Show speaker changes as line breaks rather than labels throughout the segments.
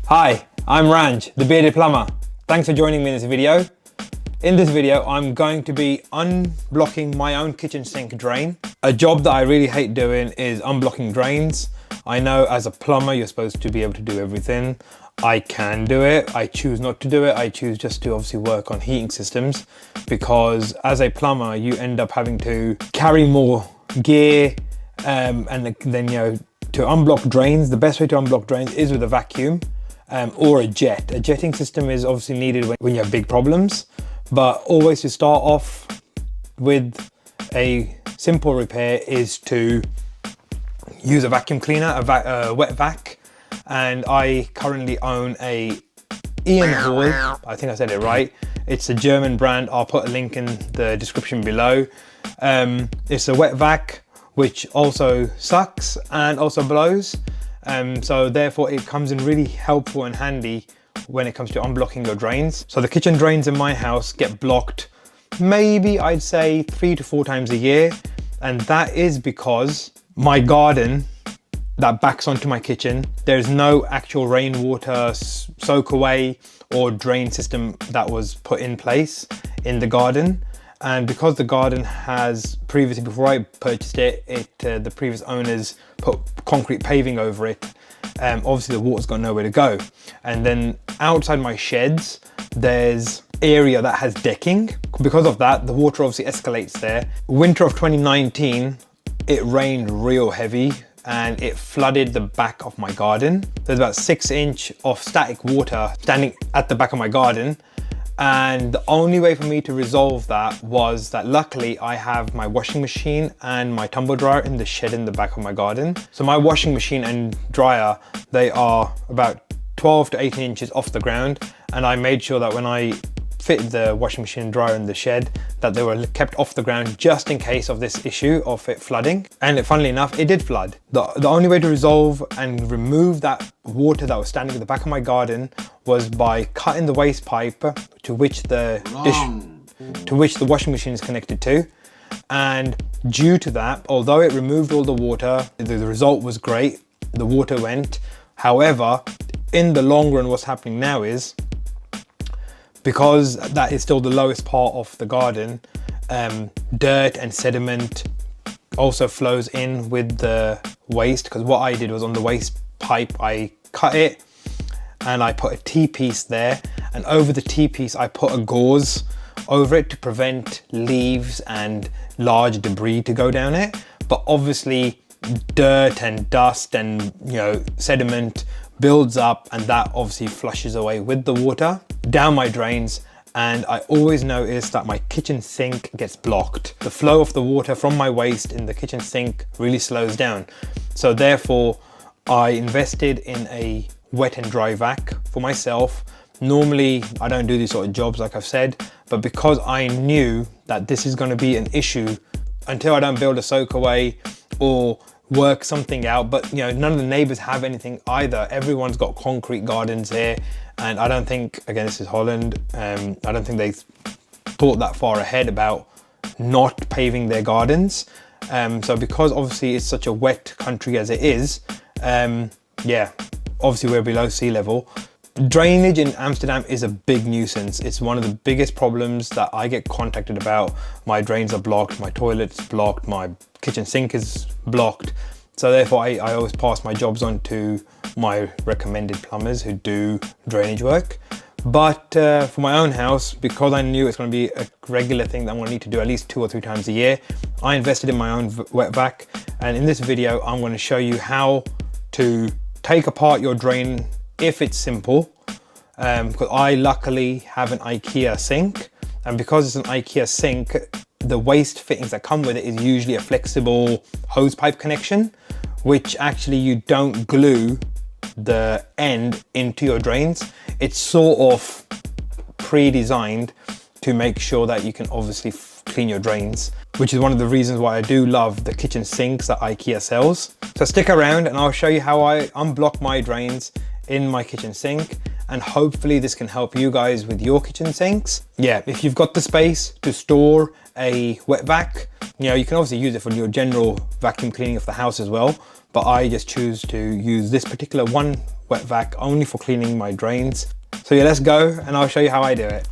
Hi, I'm Ranj, the bearded plumber. Thanks for joining me in this video. In this video, I'm going to be unblocking my own kitchen sink drain. A job that I really hate doing is unblocking drains. I know as a plumber, you're supposed to be able to do everything. I can do it. I choose not to do it. I choose just to obviously work on heating systems, because as a plumber, you end up having to carry more gear and then, to unblock drains. The best way to unblock drains is with a vacuum or a jet. A jetting system is obviously needed when you have big problems, but always to start off with a simple repair is to use a vacuum cleaner, a wet vac. And I currently own a Ian Hall, I think I said it right. It's a German brand. I'll put a link in the description below. It's a wet vac, which also sucks and also blows. So therefore it comes in really helpful and handy when it comes to unblocking your drains. So the kitchen drains in my house get blocked maybe I'd say 3 to 4 times a year. And that is because my garden that backs onto my kitchen, there's no actual rainwater soak away or drain system that was put in place in the garden. And because the garden has previously, before I purchased it, the previous owners put concrete paving over it. Obviously the water's got nowhere to go. And then outside my sheds, there's area that has decking. Because of that, the water obviously escalates there. Winter of 2019, it rained real heavy and it flooded the back of my garden. There's about 6 inches of static water standing at the back of my garden. And the only way for me to resolve that was that luckily I have my washing machine and my tumble dryer in the shed in the back of my garden. So my washing machine and dryer, they are about 12 to 18 inches off the ground. And I made sure that when I fitted the washing machine and dryer in the shed, that they were kept off the ground just in case of this issue of it flooding. And funnily enough, it did flood. The only way to resolve and remove that water that was standing at the back of my garden was by cutting the waste pipe to which the washing machine is connected to. And due to that, although it removed all the water, the result was great. The water went. However, in the long run, what's happening now is, because that is still the lowest part of the garden, dirt and sediment also flows in with the waste. Because what I did was, on the waste pipe, I cut it and I put a T-piece there, and over the T-piece I put a gauze over it to prevent leaves and large debris to go down it. But obviously dirt and dust and sediment builds up, and that obviously flushes away with the water down my drains. And I always notice that my kitchen sink gets blocked. The flow of the water from my waste in the kitchen sink really slows down. So therefore I invested in a wet and dry vac for myself. Normally I don't do these sort of jobs, like I've said, but because I knew that this is going to be an issue until I don't build a soak away or work something out. But none of the neighbors have anything either. Everyone's got concrete gardens here, and I don't think, again, this is Holland, I don't think they thought that far ahead about not paving their gardens. So because obviously it's such a wet country as it is, yeah, obviously we're below sea level. Drainage in Amsterdam is a big nuisance. It's one of the biggest problems that I get contacted about. My drains are blocked, my toilet's blocked, my kitchen sink is blocked. So therefore I always pass my jobs on to my recommended plumbers who do drainage work. But for my own house, because I knew it's going to be a regular thing that I'm going to need to do at least 2 or 3 times a year, I invested in my own wet vac. And in this video, I'm going to show you how to take apart your drain if it's simple. Because I luckily have an IKEA sink, and because it's an IKEA sink, the waste fittings that come with it is usually a flexible hose pipe connection, which actually you don't glue the end into your drains. It's sort of pre-designed to make sure that you can obviously clean your drains, which is one of the reasons why I do love the kitchen sinks that IKEA sells. So stick around and I'll show you how I unblock my drains in my kitchen sink, and hopefully this can help you guys with your kitchen sinks. Yeah, if you've got the space to store a wet vac, you can obviously use it for your general vacuum cleaning of the house as well, but I just choose to use this particular one wet vac only for cleaning my drains. So yeah, let's go and I'll show you how I do it.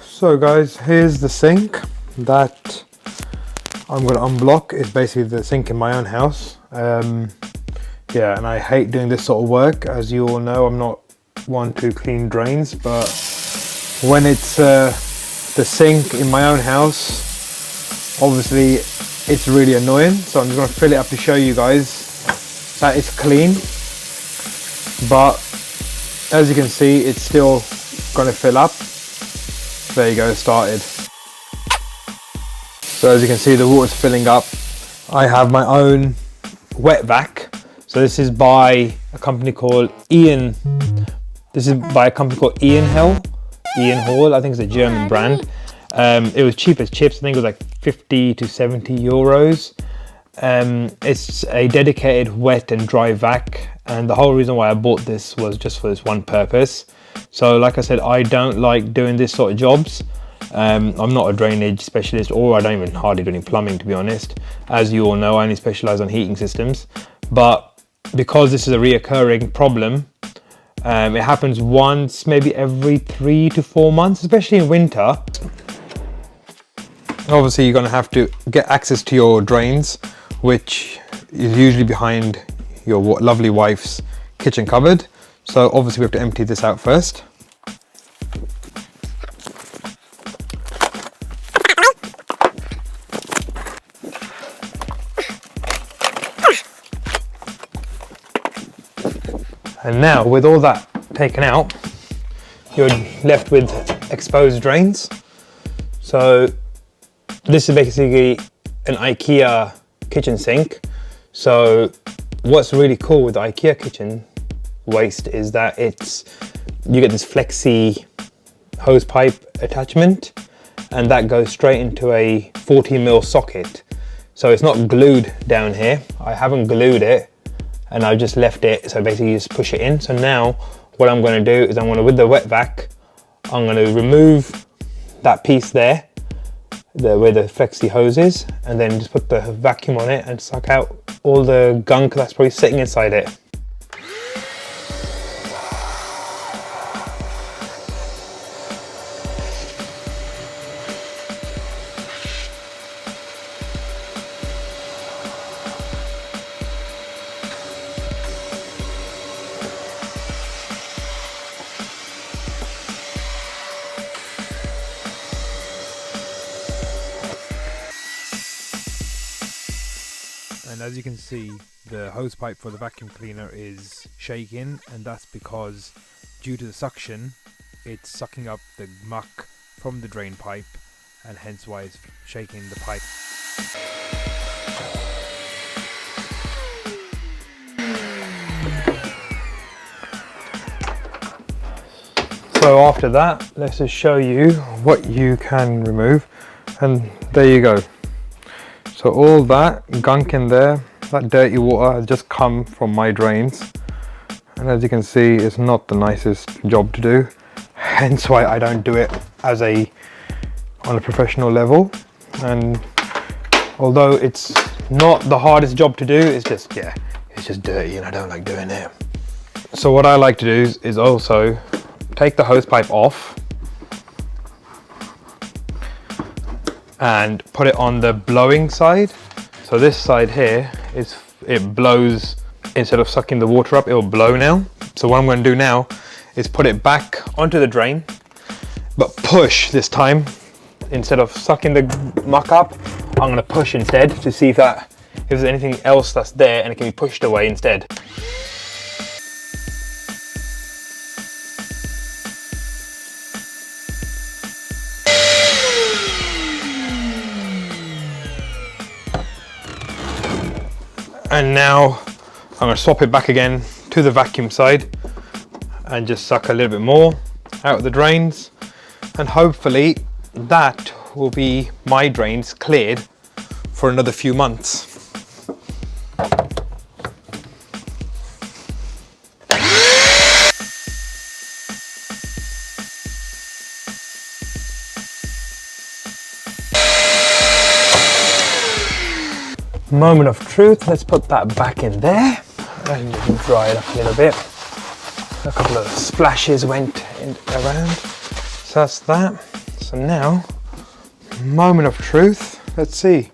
So guys, here's the sink that I'm going to unblock. It's basically the sink in my own house. Yeah, and I hate doing this sort of work. As you all know, I'm not one to clean drains, but when it's the sink in my own house, obviously it's really annoying. So I'm just going to fill it up to show you guys that it's clean. But as you can see, it's still going to fill up. There you go, it started. So as you can see, the water's filling up. I have my own wet vac. So this is by a company called Ian. This is by a company called Ian Hall. I think it's a German brand. It was cheap as chips. I think it was like 50 to 70 euros. It's a dedicated wet and dry vac. And the whole reason why I bought this was just for this one purpose. So like I said, I don't like doing this sort of jobs. I'm not a drainage specialist, or I don't even hardly do any plumbing, to be honest. As you all know, I only specialize on heating systems. But because this is a reoccurring problem, it happens once, maybe every 3 to 4 months, especially in winter. Obviously, you're going to have to get access to your drains, which is usually behind your lovely wife's kitchen cupboard. So obviously we have to empty this out first. And now with all that taken out, you're left with exposed drains. So this is basically an IKEA kitchen sink. So what's really cool with the IKEA kitchen waste is that you get this flexi hose pipe attachment, and that goes straight into a 40mm socket. So it's not glued down here. I haven't glued it, and I've just left it. So basically you just push it in. So now what I'm going to do is with the wet vac, I'm going to remove that piece there, where the flexi hose is, and then just put the vacuum on it and suck out all the gunk that's probably sitting inside it. And as you can see, the hose pipe for the vacuum cleaner is shaking, and that's because due to the suction, it's sucking up the muck from the drain pipe, and hence why it's shaking the pipe. So after that, let's just show you what you can remove, and there you go. So all that gunk in there, that dirty water has just come from my drains, and as you can see, it's not the nicest job to do, hence why I don't do it on a professional level. And although it's not the hardest job to do, it's just dirty and I don't like doing it. So what I like to do is also take the hose pipe off and put it on the blowing side. So this side here it blows. Instead of sucking the water up, it will blow now. So what I'm going to do now is put it back onto the drain, but push this time. Instead of sucking the muck up, I'm going to push instead to see if there's anything else that's there and it can be pushed away instead. And now I'm going to swap it back again to the vacuum side and just suck a little bit more out of the drains, and hopefully that will be my drains cleared for another few months. Moment of truth, let's put that back in there and just dry it up a little bit. A couple of splashes went around. So that's that. So now, moment of truth. Let's see.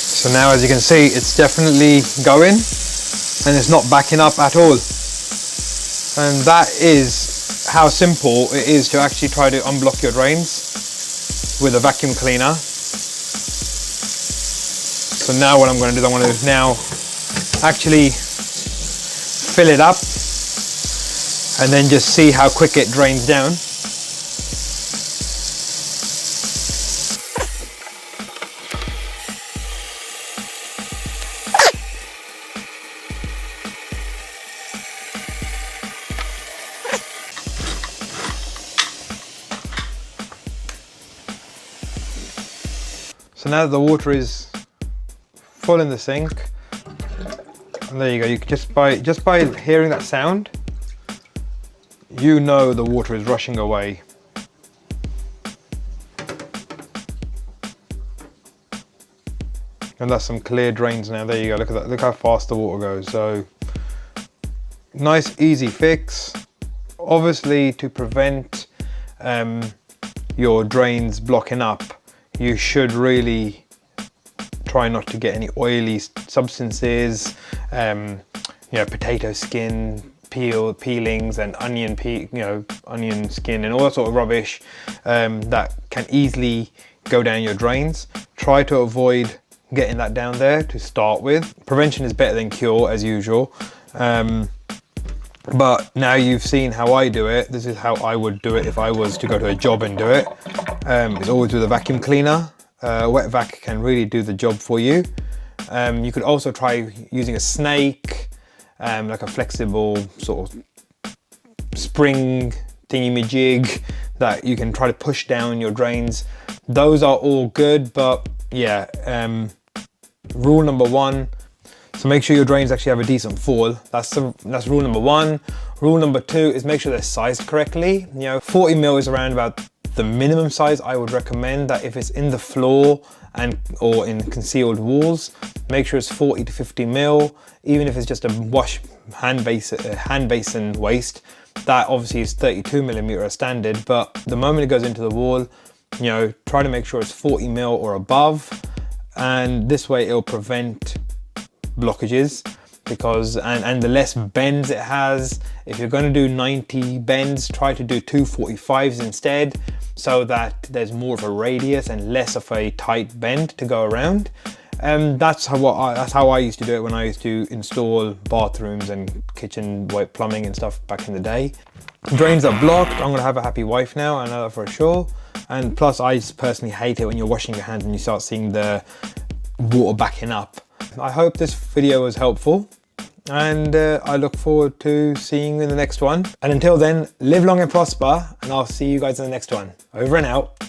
So now, as you can see, it's definitely going and it's not backing up at all. And that is how simple it is to actually try to unblock your drains with a vacuum cleaner. So now what I'm going to do is I'm going to now actually fill it up and then just see how quick it drains down. So now the water is full in the sink, and there you go. You can just by hearing that sound, you know the water is rushing away. And that's some clear drains now. There you go. Look at that. Look how fast the water goes. So nice, easy fix. Obviously, to prevent your drains blocking up, you should really try not to get any oily substances, you know, potato skin, peelings, and onion skin, and all that sort of rubbish that can easily go down your drains. Try to avoid getting that down there to start with. Prevention is better than cure, as usual. But now you've seen how I do it. This is how I would do it if I was to go to a job and do it. It's always with a vacuum cleaner. Wet vac can really do the job for you. You could also try using a snake, like a flexible sort of spring thingy-majig that you can try to push down your drains. Those are all good, but yeah, rule number one, so make sure your drains actually have a decent fall. That's rule number one. Rule number two is make sure they're sized correctly. You know, 40 mil is around about the minimum size I would recommend. That if it's in the floor or in concealed walls, make sure it's 40 to 50 mil. Even if it's just a hand basin waste, that obviously is 32 millimeter as standard. But the moment it goes into the wall, you know, try to make sure it's 40 mil or above, and this way it'll prevent blockages. Because and the less bends it has, if you're going to do 90 bends, try to do 245s instead, so that there's more of a radius and less of a tight bend to go around. That's how I used to do it when I used to install bathrooms and kitchen plumbing and stuff back in the day. Drains are blocked. I'm gonna have a happy wife now, I know that for sure. And plus, I just personally hate it when you're washing your hands and you start seeing the water backing up. I hope this video was helpful, and I look forward to seeing you in the next one. And until then, live long and prosper, and I'll see you guys in the next one. Over and out.